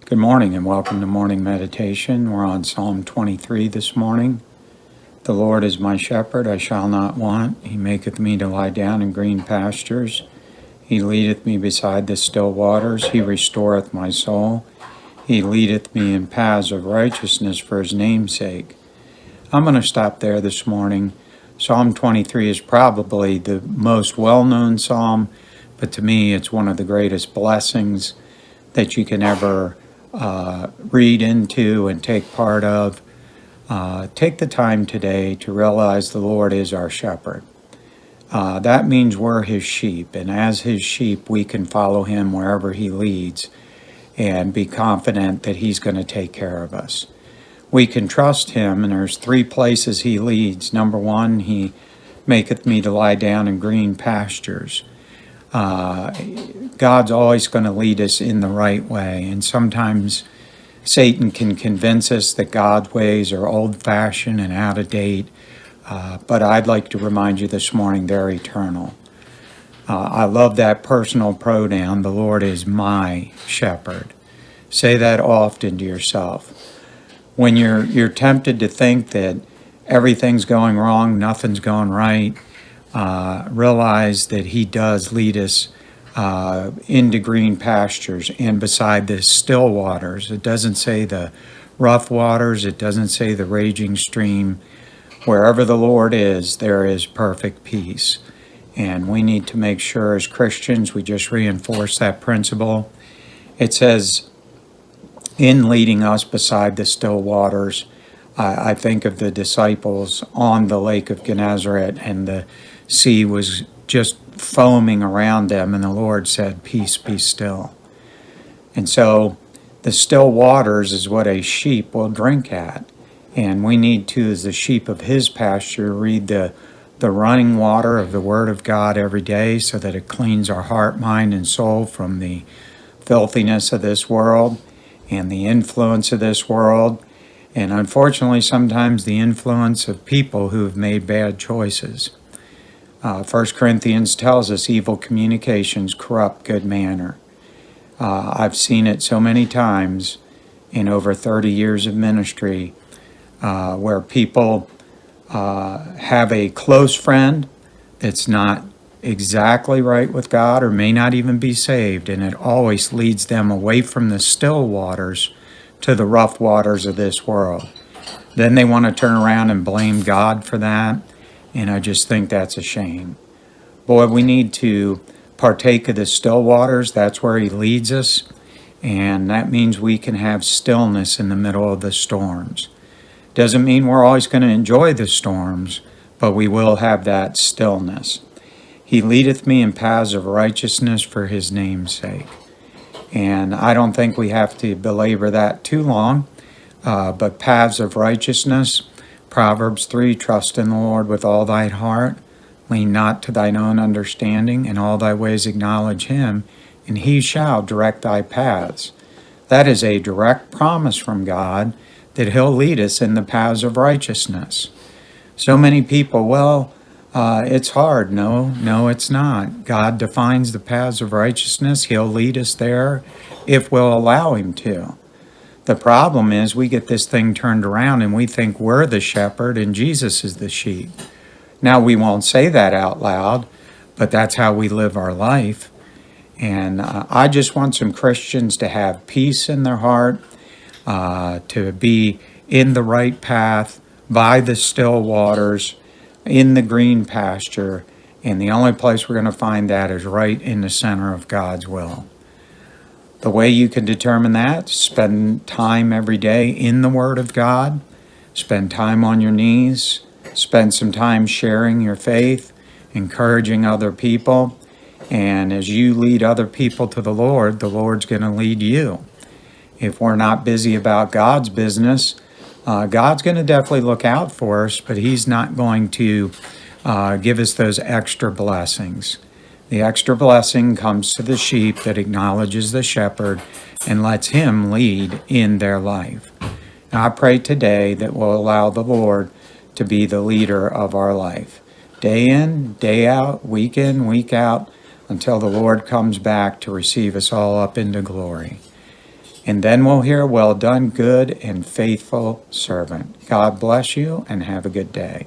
Good morning and welcome to morning meditation. We're on Psalm 23 this morning. The Lord is my shepherd, I shall not want. He maketh me to lie down in green pastures. He leadeth me beside the still waters. He restoreth my soul. He leadeth me in paths of righteousness for his name's sake. I'm going to stop there this morning. Psalm 23 is probably the most well-known psalm, but to me it's one of the greatest blessings that you can ever read into and take part of. Take the time today to realize the Lord is our shepherd. That means we're his sheep, and as his sheep, we can follow him wherever he leads and be confident that he's going to take care of us. We can trust him, and there's three places he leads. Number one, he maketh me to lie down in green pastures. God's always going to lead us in the right way, and sometimes Satan can convince us that God's ways are old-fashioned and out of date, but I'd like to remind you this morning they're eternal. I love that personal pronoun, the Lord is my shepherd. Say that often to yourself. When you're tempted to think that everything's going wrong, nothing's going right, realize that he does lead us into green pastures and beside the still waters. It doesn't say the rough waters. It doesn't say the raging stream. Wherever the Lord is, there is perfect peace. And we need to make sure as Christians we just reinforce that principle. It says, in leading us beside the still waters, I think of the disciples on the Lake of Gennesaret, and the sea was just foaming around them, and the Lord said, "Peace, be still." And so the still waters is what a sheep will drink at. And we need to, as the sheep of his pasture, read the running water of the Word of God every day so that it cleans our heart, mind, and soul from the filthiness of this world and the influence of this world. And unfortunately, sometimes the influence of people who have made bad choices. 1 Corinthians tells us evil communications corrupt good manner. I've seen it so many times in over 30 years of ministry where people have a close friend that's not exactly right with God or may not even be saved, and it always leads them away from the still waters to the rough waters of this world. Then they want to turn around and blame God for that, and I just think that's a shame. Boy, we need to partake of the still waters. That's where he leads us, and that means we can have stillness in the middle of the storms. Doesn't mean we're always going to enjoy the storms, but we will have that stillness. He leadeth me in paths of righteousness for his name's sake. And I don't think we have to belabor that too long, but paths of righteousness, Proverbs 3, trust in the Lord with all thy heart, lean not to thine own understanding, in all thy ways acknowledge him, and he shall direct thy paths. That is a direct promise from God that he'll lead us in the paths of righteousness. So many people, it's hard. No, it's not. God defines the paths of righteousness. He'll lead us there if we'll allow him to. The problem is we get this thing turned around and we think we're the shepherd and Jesus is the sheep. Now, we won't say that out loud, but that's how we live our life. And I just want some Christians to have peace in their heart, to be in the right path, by the still waters, in the green pasture, and the only place we're going to find that is right in the center of God's will. The way you can determine that, spend time every day in the Word of God, spend time on your knees, spend some time sharing your faith, encouraging other people, and as you lead other people to the Lord's going to lead you. If we're not busy about God's business, God's going to definitely look out for us, but he's not going to give us those extra blessings. The extra blessing comes to the sheep that acknowledges the shepherd and lets him lead in their life. And I pray today that we'll allow the Lord to be the leader of our life. Day in, day out, week in, week out, until the Lord comes back to receive us all up into glory. And then we'll hear, well done, good and faithful servant. God bless you and have a good day.